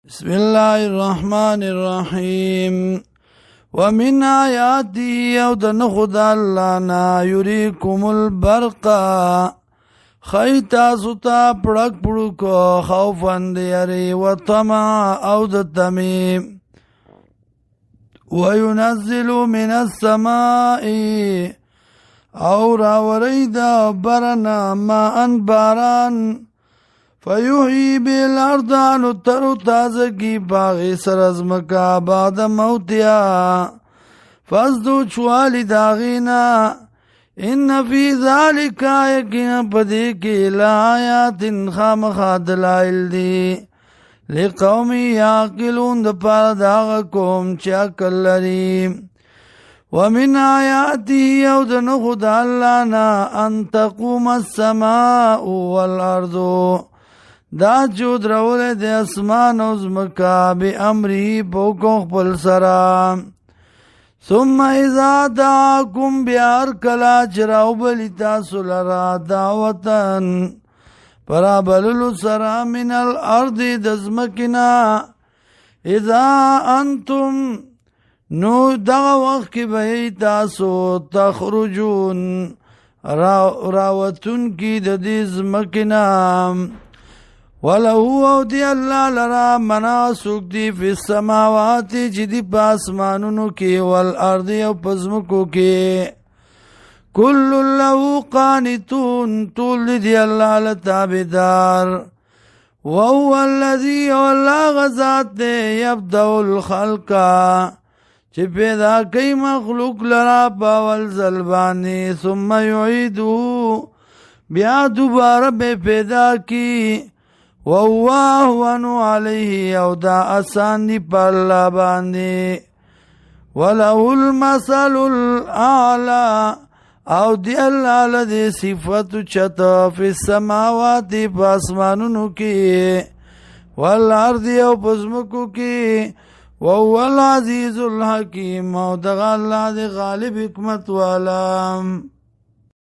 بسم الله الرحمن الرحيم ومن آياته يودن خدا اللہنا يريكم البرقا خیتا ستا پڑک پڑکو خوفا دیاری وطمع او دتمیم وينزل من السماء او راورید برنا ماء باران فیحیی بالارض نتر تازگی باغی سرزمکا بعد موتیا فازدو چوالی داغینا ان فی ذالک یقینا پدیکی لآیات خامخا دلائل دی لقوم یعقلون دپار داغ قوم چا کلری ومن آیاتی یودن خدا اللہنا ان تقوم السماء والارض دا چود رول دے اسمان و زمکا بی امری پوکو خپل سرا ثم اذا دعاکم بیار کلا چراو بلی تاسو لرا دعوتن پرا بللو سرا من الارض دزمکنا اذا انتم نو دغا وقت کی بہی تاسو تخرجون راوتن کی ددیز مکنا وَلَهُ وَوْدِي اللَّهَ لَرَا مَنَاسُكْ دی فی السماوات جدی پاسمانونو کی والارض او پزمکو کی کل له قانتون طول دی اللہ لتابدار وَهُوَ الَّذِي وَاللَّهَ غزات دے یبدأ الخلقا چی پیدا کئی مخلوق لرا باول زلبانی ثم یعیدو بیا دوبارہ بے پیدا کی وَهُوَ أَهْوَنُ عَلَيْهِ او دا آسان دی پا اللہ باندی وَلَهُ الْمَثَلُ الْأَعْلَى او دی اللہ لدی صفت چت فی السماوات پاسمانونو کی والارض او پزمکو کی وَهُوَ الْعَزِيزُ الْحَكِيمُ او دغا اللہ دی غالب حکمت والا